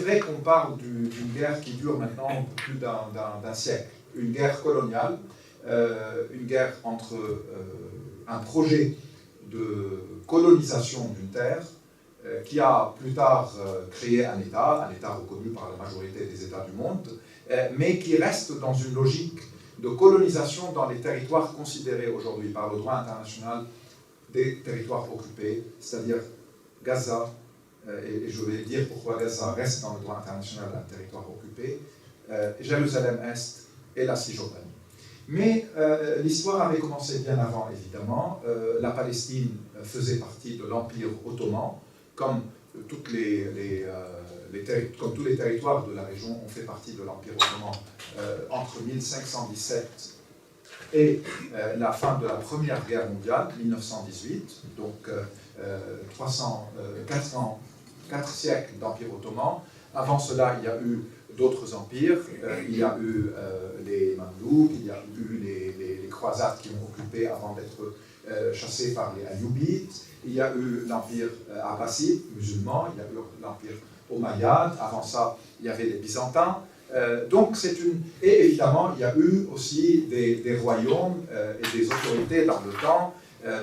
vrai qu'on parle d'une guerre qui dure maintenant un peu plus d'un siècle, une guerre coloniale, une guerre entre un projet de colonisation d'une terre qui a plus tard créé un État reconnu par la majorité des États du monde, mais qui reste dans une logique de colonisation dans les territoires considérés aujourd'hui par le droit international des territoires occupés, c'est-à-dire Gaza, et je vais dire pourquoi Gaza reste dans le droit international un territoire occupé, Jérusalem-Est et la Cisjordanie. Mais l'histoire avait commencé bien avant, évidemment. La Palestine faisait partie de l'Empire ottoman, comme tous les territoires de la région ont fait partie de l'Empire ottoman entre 1517 et la fin de la Première Guerre mondiale, 1918, donc 4 siècles d'Empire ottoman. Avant cela, il y a eu d'autres empires, il y a eu les Mamelouks, il y a eu les croisades qui ont occupé avant d'être chassés par les Ayyoubites, il y a eu l'empire abbasside, musulman, il y a eu l'empire omeyyade, avant ça il y avait les byzantins, donc c'est une... Et évidemment il y a eu aussi des royaumes et des autorités dans le temps,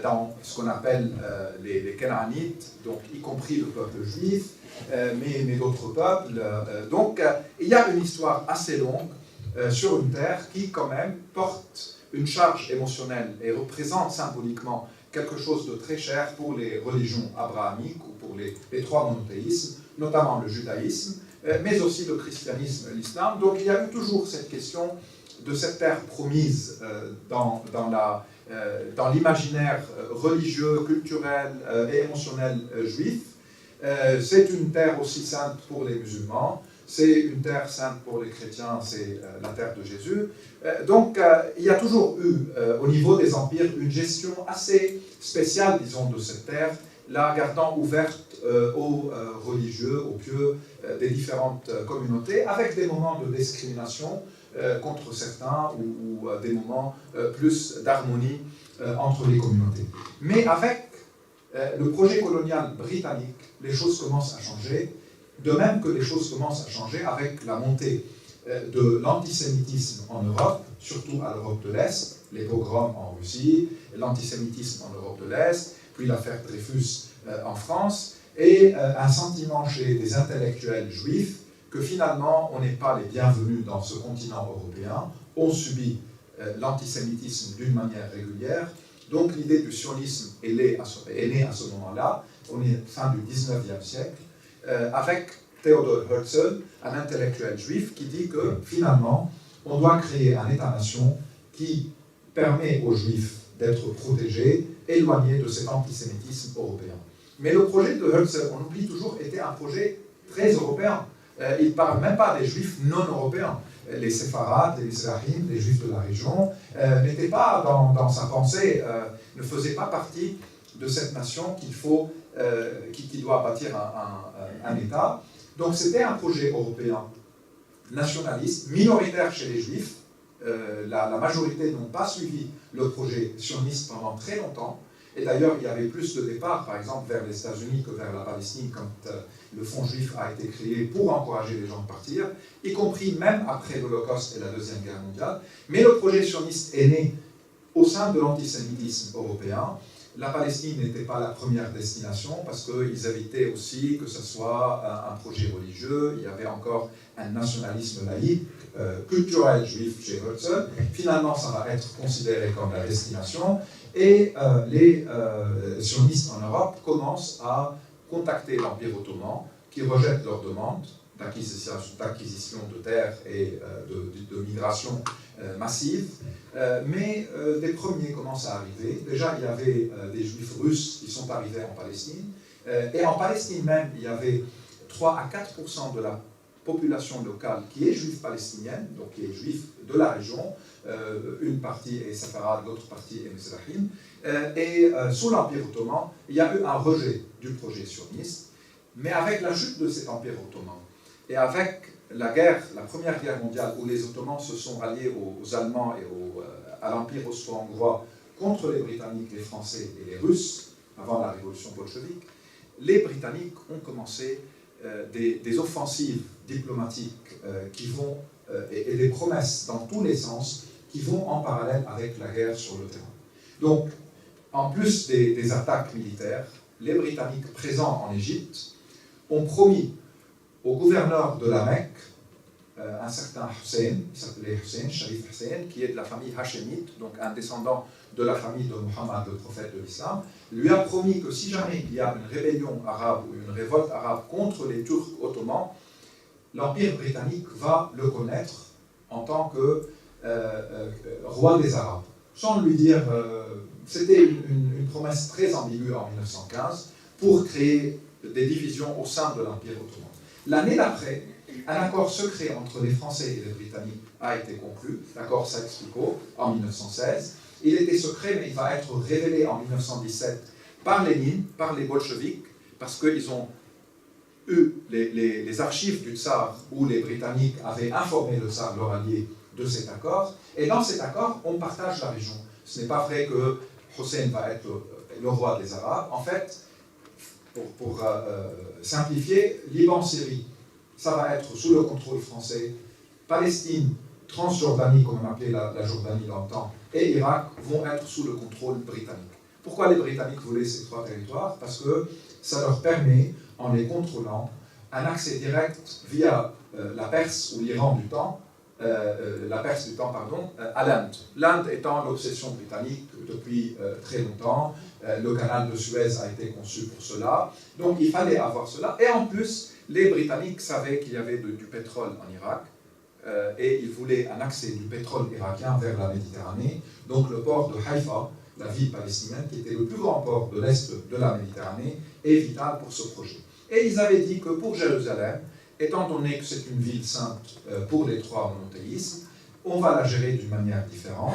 dans ce qu'on appelle les Canaanites, donc y compris le peuple juif, mais d'autres peuples. Donc il y a une histoire assez longue sur une terre qui quand même porte une charge émotionnelle et représente symboliquement quelque chose de très cher pour les religions abrahamiques ou pour les 3 monothéismes, notamment le judaïsme, mais aussi le christianisme et l'islam. Donc il y a eu toujours cette question de cette terre promise dans l'imaginaire religieux, culturel et émotionnel juif. C'est une terre aussi sainte pour les musulmans, c'est une terre sainte pour les chrétiens, c'est la terre de Jésus. Donc il y a toujours eu, au niveau des empires, une gestion assez spéciale, disons, de cette terre, la gardant ouverte aux religieux, aux pieux des différentes communautés, avec des moments de discrimination contre certains ou des moments plus d'harmonie entre les communautés. Mais avec le projet colonial britannique, les choses commencent à changer, de même que les choses commencent à changer avec la montée de l'antisémitisme en Europe, surtout à l'Europe de l'Est, les pogroms en Russie, l'antisémitisme en Europe de l'Est, puis l'affaire Dreyfus en France, et un sentiment chez des intellectuels juifs que finalement on n'est pas les bienvenus dans ce continent européen, on subit l'antisémitisme d'une manière régulière. Donc l'idée du sionisme est née à ce moment-là, on est fin du 19e siècle, avec Theodor Herzl, un intellectuel juif, qui dit que finalement, on doit créer un État-nation qui permet aux juifs d'être protégés, éloignés de cet antisémitisme européen. Mais le projet de Herzl, on oublie toujours, était un projet très européen. Il ne parle même pas des juifs non européens. Les séfarades, les mizrahim, les juifs de la région, n'étaient pas dans sa pensée, ne faisaient pas partie de cette nation qui doit bâtir un État. Donc c'était un projet européen nationaliste, minoritaire chez les juifs. La majorité n'ont pas suivi le projet sioniste pendant très longtemps. Et d'ailleurs, il y avait plus de départs, par exemple, vers les États-Unis que vers la Palestine, quand le Fonds juif a été créé pour encourager les gens à partir, y compris même après l'Holocauste et la Deuxième Guerre mondiale. Mais le projet sioniste est né au sein de l'antisémitisme européen. La Palestine n'était pas la première destination, parce qu'ils évitaient aussi que ce soit un projet religieux. Il y avait encore un nationalisme laïque, culturel juif chez Herzl. Finalement, ça va être considéré comme la destination. Et les sionistes en Europe commencent à contacter l'Empire ottoman, qui rejette leurs demandes d'acquisition de terres et de migration massive. Mais des premiers commencent à arriver. Déjà, il y avait des juifs russes qui sont arrivés en Palestine. Et en Palestine même, il y avait 3 à 4% de la population locale qui est juive palestinienne, donc qui est juive de la région. Une partie est séfarade, l'autre partie est mizrahim. Et sous l'Empire ottoman, il y a eu un rejet du projet sioniste. Mais avec la chute de cet Empire ottoman, et avec la Première Guerre mondiale, où les Ottomans se sont ralliés aux Allemands et à l'Empire austro-hongrois contre les Britanniques, les Français et les Russes, avant la révolution bolchevique, les Britanniques ont commencé des offensives diplomatiques qui vont, et des promesses dans tous les sens qui vont en parallèle avec la guerre sur le terrain. Donc, en plus des attaques militaires, les Britanniques présents en Égypte ont promis au gouverneur de la Mecque, un certain Hussein, il s'appelait Hussein, Sharif Hussein, qui est de la famille hachémite, donc un descendant de la famille de Mohammed, le prophète de l'islam, lui a promis que si jamais il y a une rébellion arabe ou une révolte arabe contre les Turcs ottomans, l'Empire britannique va le connaître en tant que roi des Arabes. Sans lui dire, c'était une promesse très ambiguë en 1915 pour créer des divisions au sein de l'Empire ottoman. L'année d'après, un accord secret entre les Français et les Britanniques a été conclu, l'accord Sykes-Picot, en 1916. Il était secret, mais il va être révélé en 1917 par Lénine, par les bolcheviks, parce qu'ils ont eu les archives du tsar où les Britanniques avaient informé le tsar, leur allié, de cet accord. Et dans cet accord, on partage la région. Ce n'est pas vrai que Hussein va être le roi des Arabes. En fait, pour simplifier, Liban-Syrie, ça va être sous le contrôle français. Palestine, Transjordanie, comme on appelait la Jordanie dans le temps, et Irak vont être sous le contrôle britannique. Pourquoi les Britanniques voulaient ces trois territoires? Parce que ça leur permet, en les contrôlant, un accès direct via la Perse ou l'Iran du temps, à l'Inde. L'Inde étant l'obsession britannique depuis très longtemps. Le canal de Suez a été conçu pour cela. Donc il fallait avoir cela. Et en plus, les Britanniques savaient qu'il y avait du pétrole en Irak. Et ils voulaient un accès du pétrole irakien vers la Méditerranée. Donc le port de Haïfa, la ville palestinienne, qui était le plus grand port de l'Est de la Méditerranée, est vital pour ce projet. Et ils avaient dit que pour Jérusalem, étant donné que c'est une ville sainte pour les trois monothéismes, on va la gérer d'une manière différente.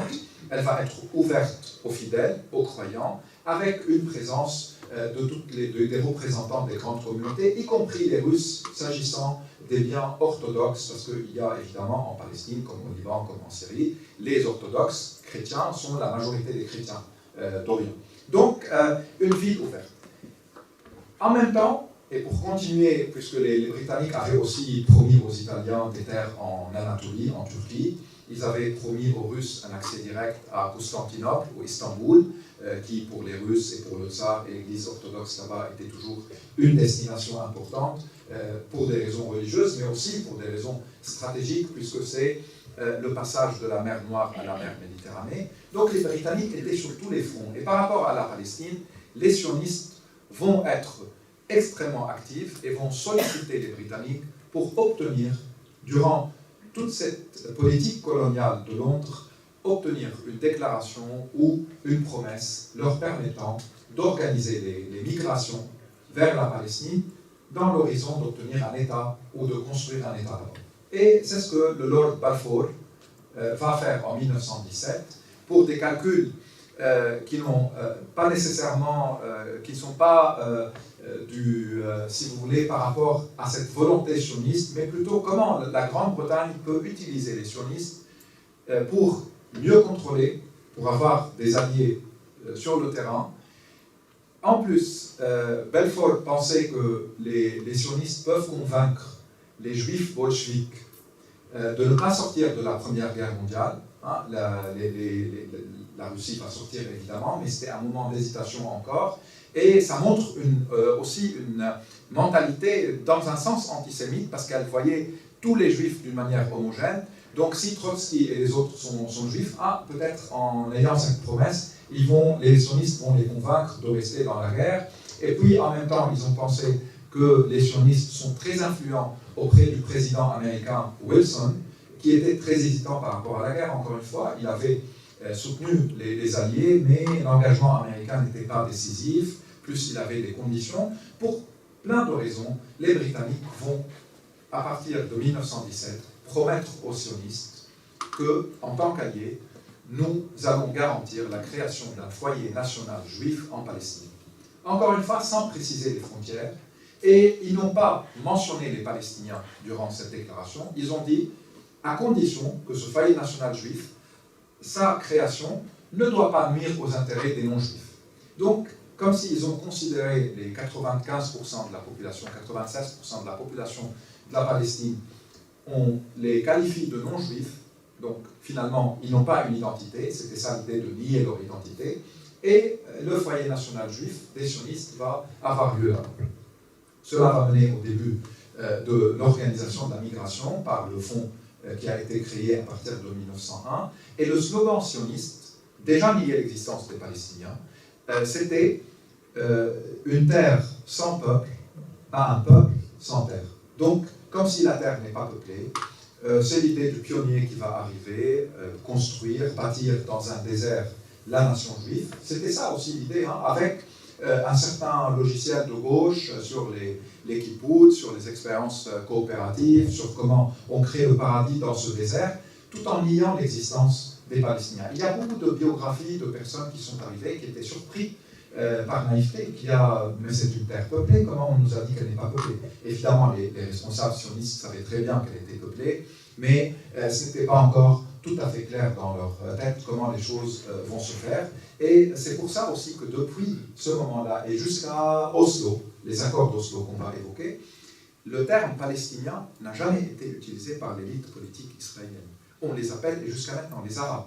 Elle va être ouverte aux fidèles, aux croyants, avec une présence des représentants des grandes communautés, y compris les Russes, s'agissant des biens orthodoxes, parce qu'il y a évidemment en Palestine, comme au Liban, comme en Syrie, les orthodoxes chrétiens sont la majorité des chrétiens d'Orient. Donc, une ville ouverte. En même temps, et pour continuer, puisque les Britanniques avaient aussi promis aux Italiens des terres en Anatolie, en Turquie, ils avaient promis aux Russes un accès direct à Constantinople ou Istanbul, qui pour les Russes et pour le Tsar et l'Église orthodoxe là-bas était toujours une destination importante pour des raisons religieuses, mais aussi pour des raisons stratégiques, puisque c'est le passage de la mer Noire à la mer Méditerranée. Donc les Britanniques étaient sur tous les fronts. Et par rapport à la Palestine, les sionistes vont être extrêmement actifs et vont solliciter les Britanniques pour obtenir, durant toute cette politique coloniale de Londres, obtenir une déclaration ou une promesse leur permettant d'organiser les migrations vers la Palestine dans l'horizon d'obtenir un État ou de construire un État là-bas. Et c'est ce que le Lord Balfour va faire en 1917 pour des calculs qui n'ont pas nécessairement, qui ne sont pas si vous voulez, par rapport à cette volonté sioniste, mais plutôt comment la Grande-Bretagne peut utiliser les sionistes pour mieux contrôler, pour avoir des alliés sur le terrain. En plus, Balfour pensait que les sionistes peuvent convaincre les juifs bolcheviques de ne pas sortir de la Première Guerre mondiale. Hein, la Russie va sortir évidemment, mais c'était un moment d'hésitation encore. Et ça montre aussi une mentalité dans un sens antisémite, parce qu'elle voyait tous les juifs d'une manière homogène. Donc si Trotsky et les autres sont juifs, peut-être en ayant cette promesse, les sionistes vont les convaincre de rester dans la guerre. Et puis en même temps, ils ont pensé que les sionistes sont très influents auprès du président américain Wilson, qui était très hésitant par rapport à la guerre. Encore une fois, il avait soutenu les alliés, mais l'engagement américain n'était pas décisif, plus il avait des conditions. Pour plein de raisons, les Britanniques vont, à partir de 1917, promettre aux sionistes que, en tant qu'alliés, nous allons garantir la création d'un foyer national juif en Palestine. Encore une fois, sans préciser les frontières, et ils n'ont pas mentionné les Palestiniens durant cette déclaration, ils ont dit, à condition que ce foyer national juif, sa création ne doit pas nuire aux intérêts des non-juifs. Donc, comme s'ils ont considéré les 95% de la population, 96% de la population de la Palestine, on les qualifie de non-juifs, donc finalement ils n'ont pas une identité, c'était ça l'idée de nier leur identité, et le foyer national juif des sionistes va avoir lieu là. Cela va mener au début de l'organisation de la migration par le fonds qui a été créé à partir de 1901, et le slogan sioniste, déjà niait l'existence des Palestiniens, c'était une terre sans peuple à un peuple sans terre. Donc, comme si la terre n'est pas peuplée, c'est l'idée du pionnier qui va arriver, construire, bâtir dans un désert la nation juive. C'était ça aussi l'idée, hein, avec un certain logiciel de gauche sur les kibbutz, sur les expériences coopératives, sur comment on crée le paradis dans ce désert, tout en niant l'existence des Palestiniens. Il y a beaucoup de biographies de personnes qui sont arrivées, qui étaient surpris par naïveté, mais c'est une terre peuplée, comment on nous a dit qu'elle n'est pas peuplée? Évidemment, les responsables sionistes savaient très bien qu'elle était peuplée, mais ce n'était pas encore tout à fait clair dans leur tête comment les choses vont se faire. Et c'est pour ça aussi que depuis ce moment-là et jusqu'à Oslo, les accords d'Oslo qu'on va évoquer, le terme palestinien n'a jamais été utilisé par l'élite politique israélienne. On les appelle, et jusqu'à maintenant, les Arabes.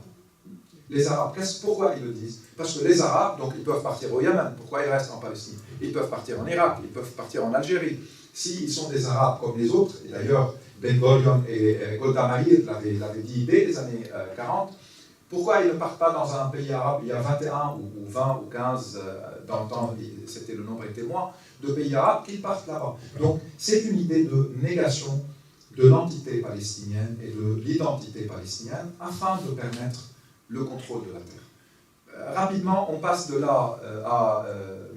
Les Arabes, pourquoi ils le disent? Parce que les Arabes, donc ils peuvent partir au Yémen. Pourquoi ils restent en Palestine? Ils peuvent partir en Irak, ils peuvent partir en Algérie. S'ils sont des Arabes comme les autres, et d'ailleurs Ben Gurion et Golda Meir l'avaient dit dès les années 40, pourquoi ils ne partent pas dans un pays arabe? Il y a 21 ou 20 ou 15, dans le temps, c'était le nombre était moins, de pays arabes qu'ils partent là-bas. Donc c'est une idée de négation de l'entité palestinienne et de l'identité palestinienne afin de permettre le contrôle de la terre. Rapidement, on passe de là à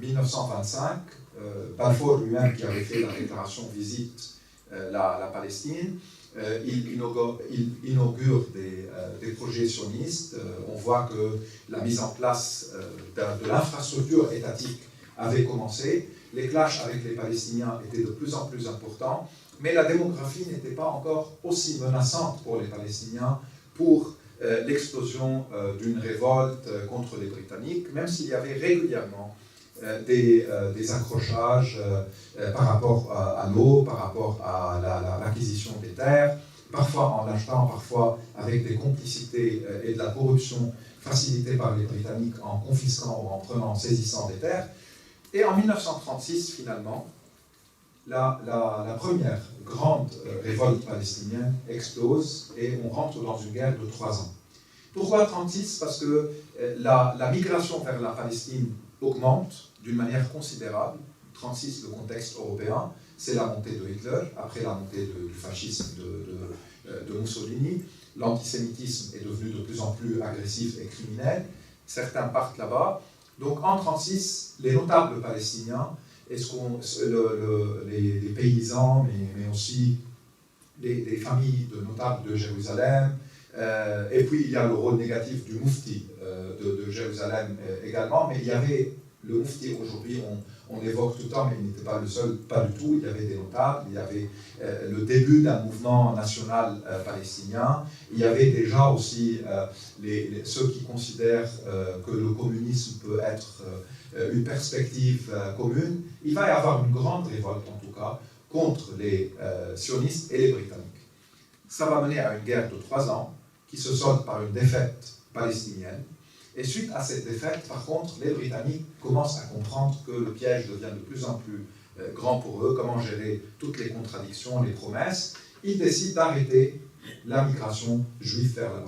1925. Balfour lui-même, qui avait fait la déclaration visite la Palestine, il inaugure des projets sionistes. On voit que la mise en place de l'infrastructure étatique avait commencé. Les clashs avec les Palestiniens étaient de plus en plus importants, mais la démographie n'était pas encore aussi menaçante pour les Palestiniens pour l'explosion d'une révolte contre les Britanniques, même s'il y avait régulièrement des accrochages par rapport à l'eau, par rapport à l'acquisition des terres, parfois en l'achetant, parfois avec des complicités et de la corruption facilitée par les Britanniques en confisquant ou en prenant, en saisissant des terres. Et en 1936, finalement, la première grande révolte palestinienne explose et on rentre dans une guerre de 3 ans. Pourquoi 36? Parce que la migration vers la Palestine augmente d'une manière considérable. 36, le contexte européen, c'est la montée de Hitler, après la montée du fascisme de Mussolini. L'antisémitisme est devenu de plus en plus agressif et criminel. Certains partent là-bas. Donc en 36, les notables palestiniens, les paysans, mais aussi les familles de notables de Jérusalem, et puis il y a le rôle négatif du Moufti de Jérusalem également, mais il y avait le Moufti aujourd'hui, on l'évoque tout le temps, mais il n'était pas le seul, pas du tout. Il y avait des notables, il y avait le début d'un mouvement national palestinien, il y avait déjà aussi ceux qui considèrent que le communisme peut être une perspective commune. Il va y avoir une grande révolte, en tout cas, contre les sionistes et les Britanniques. Ça va mener à une guerre de 3 ans, qui se solde par une défaite palestinienne. Et suite à cette défaite, par contre, les Britanniques commencent à comprendre que le piège devient de plus en plus grand pour eux, comment gérer toutes les contradictions, les promesses. Ils décident d'arrêter la migration juive vers la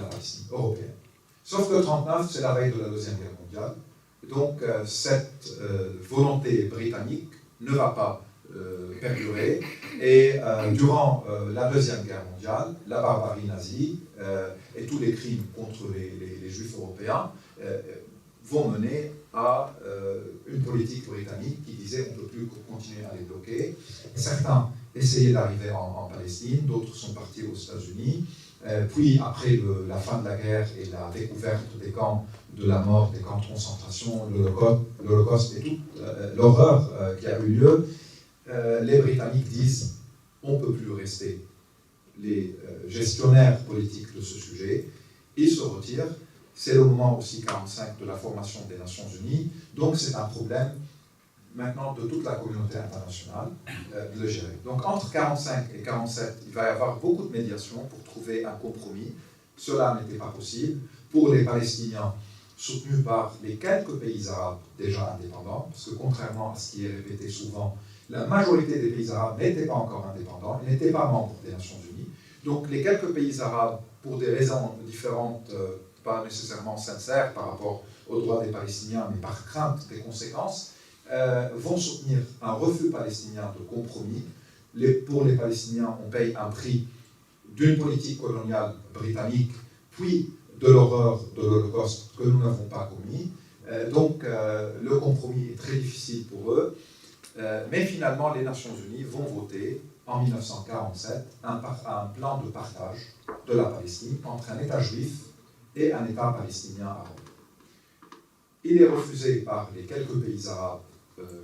Palestine européenne. Sauf que 1939, c'est la veille de la Deuxième Guerre mondiale. Donc cette volonté britannique ne va pas perdurer. Et durant la Deuxième Guerre mondiale, la barbarie nazie et tous les crimes contre les Juifs européens vont mener à une politique britannique qui disait on ne peut plus continuer à les bloquer. Certains essayaient d'arriver en Palestine, d'autres sont partis aux États-Unis. Puis, après la fin de la guerre et la découverte des camps de la mort, des camps de concentration, l'Holocauste et toute l'horreur qui a eu lieu, les Britanniques disent on ne peut plus rester les gestionnaires politiques de ce sujet. Ils se retirent c'est le moment aussi 1945 de la formation des Nations Unies, donc c'est un problème maintenant de toute la communauté internationale de le gérer. Donc entre 1945 et 1947, il va y avoir beaucoup de médiation pour trouver un compromis. Cela n'était pas possible pour les Palestiniens soutenus par les quelques pays arabes déjà indépendants, parce que contrairement à ce qui est répété souvent, la majorité des pays arabes n'étaient pas encore indépendants, ils n'étaient pas membres des Nations Unies. Donc les quelques pays arabes, pour des raisons différentes, pas nécessairement sincères par rapport aux droits des Palestiniens, mais par crainte des conséquences, vont soutenir un refus palestinien de compromis. Pour les Palestiniens, on paye un prix d'une politique coloniale britannique, puis de l'horreur de l'Holocauste que nous n'avons pas commis. Donc le compromis est très difficile pour eux. Mais finalement, les Nations Unies vont voter en 1947 un plan de partage de la Palestine entre un État juif et un État palestinien arabe. Il est refusé par les quelques pays arabes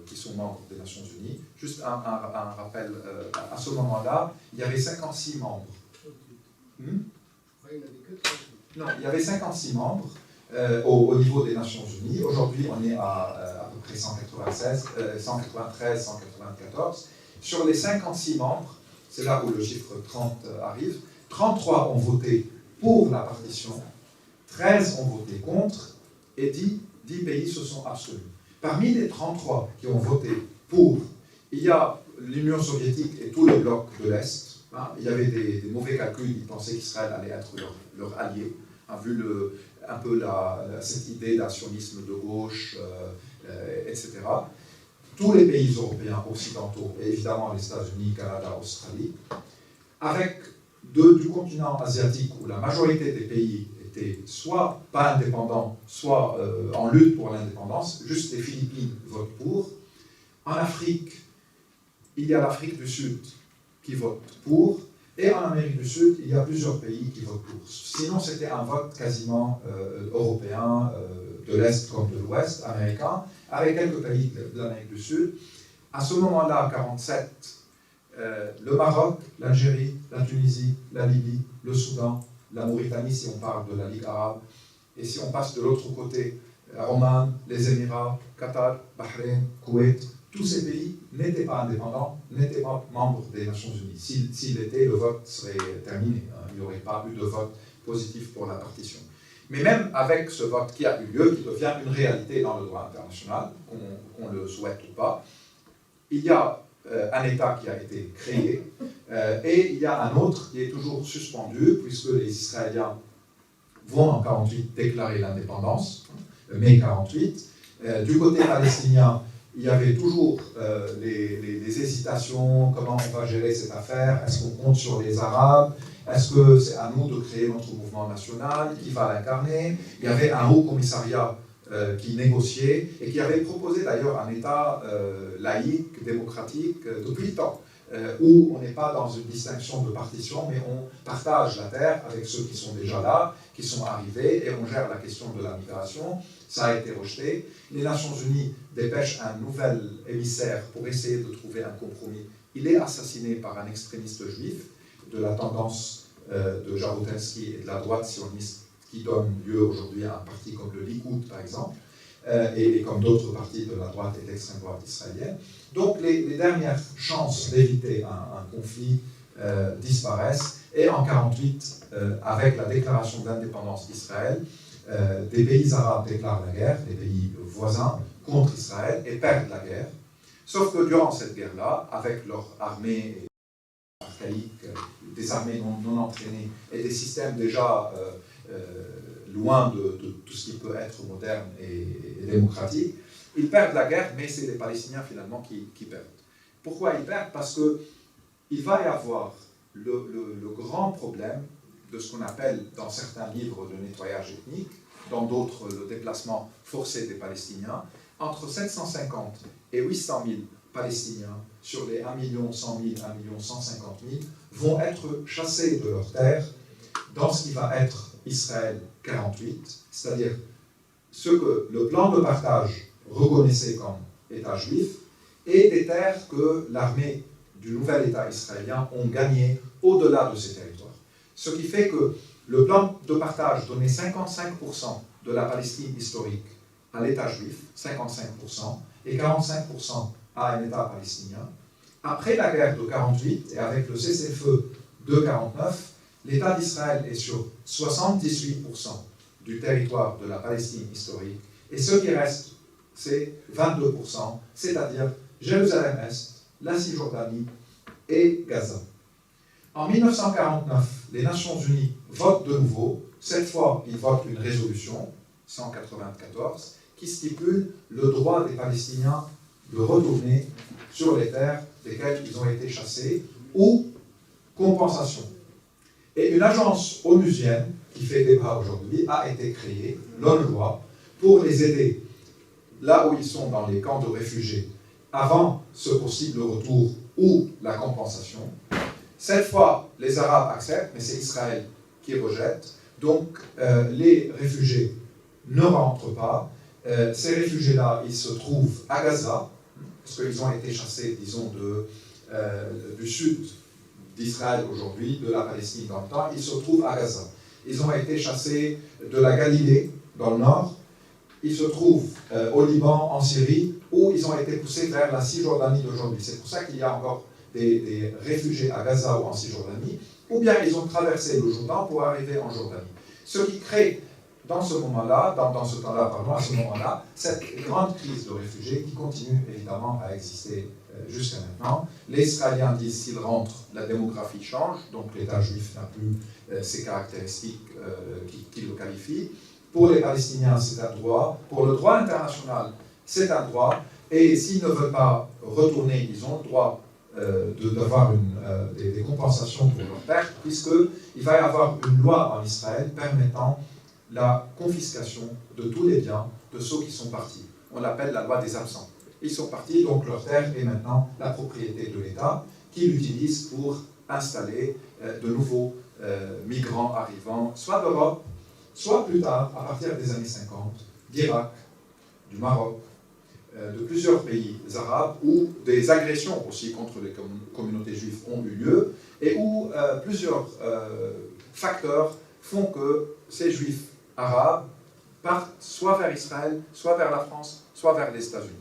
qui sont membres des Nations Unies. Juste un rappel, à ce moment-là, il y avait 56 membres. Non, il y avait 56 membres au niveau des Nations Unies. Aujourd'hui, on est à peu près 193, 194. Sur les 56 membres, c'est là où le chiffre 30 arrive, 33 ont voté pour la partition, 13 ont voté contre, et 10 pays se sont abstenus. Parmi les 33 qui ont voté pour, il y a l'Union soviétique et tout le bloc de l'Est. Il y avait des mauvais calculs, ils pensaient qu'Israël allait être leur allié, vu un peu cette idée d'un sionisme de gauche, etc. Tous les pays européens occidentaux, et évidemment les États-Unis, Canada, Australie, avec du continent asiatique où la majorité des pays étaient soit pas indépendants, soit en lutte pour l'indépendance, juste les Philippines votent pour. En Afrique, il y a l'Afrique du Sud qui vote pour, et en Amérique du Sud, il y a plusieurs pays qui votent pour. Sinon, c'était un vote quasiment européen, de l'Est comme de l'Ouest, américain, avec quelques pays de l'Amérique du Sud. À ce moment-là, en 1947, le Maroc, l'Algérie, la Tunisie, la Libye, le Soudan, la Mauritanie, si on parle de la Ligue arabe, et si on passe de l'autre côté, Oman, les Émirats, Qatar, Bahreïn, Koweït, tous ces pays n'étaient pas indépendants, n'étaient pas membres des Nations Unies. S'ils l'étaient, le vote serait terminé. Il n'y aurait pas eu de vote positif pour la partition. Mais même avec ce vote qui a eu lieu, qui devient une réalité dans le droit international, qu'on le souhaite ou pas, il y a un État qui a été créé et il y a un autre qui est toujours suspendu, puisque les Israéliens vont en 1948 déclarer l'indépendance, mai 1948. Du côté palestinien, il y avait toujours les hésitations, comment on va gérer cette affaire, est-ce qu'on compte sur les Arabes, est-ce que c'est à nous de créer notre mouvement national, qui va l'incarner. Il y avait un haut commissariat qui négociait et qui avait proposé d'ailleurs un État laïque, démocratique, depuis le temps, où on n'est pas dans une distinction de partition, mais on partage la terre avec ceux qui sont déjà là, qui sont arrivés, et on gère la question de la migration. Ça a été rejeté. Les Nations Unies dépêchent un nouvel émissaire pour essayer de trouver un compromis. Il est assassiné par un extrémiste juif de la tendance de Jabotinsky et de la droite sioniste qui donne lieu aujourd'hui à un parti comme le Likoud, par exemple, et comme d'autres partis de la droite et de l'extrême droite israélienne. Donc les dernières chances d'éviter un conflit disparaissent, et en 1948, avec la déclaration d'indépendance d'Israël, des pays arabes déclarent la guerre, des pays voisins, contre Israël, et perdent la guerre. Sauf que durant cette guerre-là, avec leur armée archaïque, des armées non entraînées, et des systèmes déjà loin de tout ce qui peut être moderne et démocratique, ils perdent la guerre, mais c'est les Palestiniens finalement qui perdent. Pourquoi ils perdent? Parce qu'il va y avoir le grand problème de ce qu'on appelle dans certains livres le nettoyage ethnique, dans d'autres le déplacement forcé des Palestiniens. Entre 750 et 800 000 Palestiniens sur les 1 100 000, 1 150 000 vont être chassés de leurs terres dans ce qui va être Israël 48, c'est-à-dire ce que le plan de partage reconnaissait comme État juif, et des terres que l'armée du nouvel État israélien ont gagnées au-delà de ces territoires. Ce qui fait que Le plan de partage donnait 55% de la Palestine historique à l'État juif, 55%, et 45% à un État palestinien. Après la guerre de 1948 et avec le cessez-le-feu de 1949, l'État d'Israël est sur 78% du territoire de la Palestine historique, et ce qui reste, c'est 22%, c'est-à-dire Jérusalem-Est, la Cisjordanie et Gaza. En 1949, les Nations Unies votent de nouveau. Cette fois, ils votent une résolution, 194, qui stipule le droit des Palestiniens de retourner sur les terres desquelles ils ont été chassés, ou compensation. Et une agence onusienne, qui fait débat aujourd'hui, a été créée, l'ONURWA, pour les aider là où ils sont dans les camps de réfugiés, avant ce possible retour ou la compensation. Cette fois, les Arabes acceptent, mais c'est Israël qui rejette. Donc, les réfugiés ne rentrent pas. Ces réfugiés-là, ils se trouvent à Gaza, parce qu'ils ont été chassés, disons, du sud d'Israël aujourd'hui, de la Palestine dans le temps. Ils se trouvent à Gaza. Ils ont été chassés de la Galilée, dans le nord. Ils se trouvent au Liban, en Syrie, où ils ont été poussés vers la Cisjordanie d'aujourd'hui. C'est pour ça qu'il y a encore des réfugiés à Gaza ou en Cisjordanie, ou bien ils ont traversé le Jourdain pour arriver en Jordanie. Ce qui crée dans ce moment-là, à ce moment-là, cette grande crise de réfugiés qui continue évidemment à exister jusqu'à maintenant. Les Israéliens disent s'ils rentrent, la démographie change, donc l'État juif n'a plus ces caractéristiques qui le qualifient. Pour les Palestiniens, c'est un droit. Pour le droit international, c'est un droit. Et s'ils ne veulent pas retourner, ils ont le droit d'avoir des compensations pour leur perte, puisqu'il va y avoir une loi en Israël permettant la confiscation de tous les biens de ceux qui sont partis. On l'appelle la loi des absents. Ils sont partis, donc leur terre est maintenant la propriété de l'État, qui l'utilise pour installer de nouveaux migrants arrivant, soit d'Europe, soit plus tard, à partir des années 50, d'Irak, du Maroc, de plusieurs pays arabes, où des agressions aussi contre les communautés juives ont eu lieu, et où plusieurs facteurs font que ces juifs arabes partent soit vers Israël, soit vers la France, soit vers les États-Unis.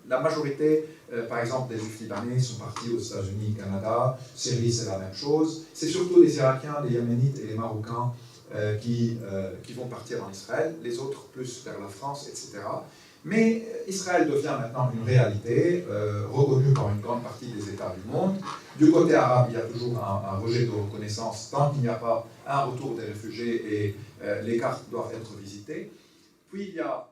La majorité, par exemple, des juifs libanais sont partis aux États-Unis, Canada, Syrie, c'est la même chose. C'est surtout les Irakiens, les Yéménites et les Marocains qui vont partir en Israël, les autres plus vers la France, etc. Mais Israël devient maintenant une réalité, reconnue par une grande partie des États du monde. Du côté arabe, il y a toujours un rejet de reconnaissance tant qu'il n'y a pas un retour des réfugiés et les cartes doivent être visitées. Puis il y a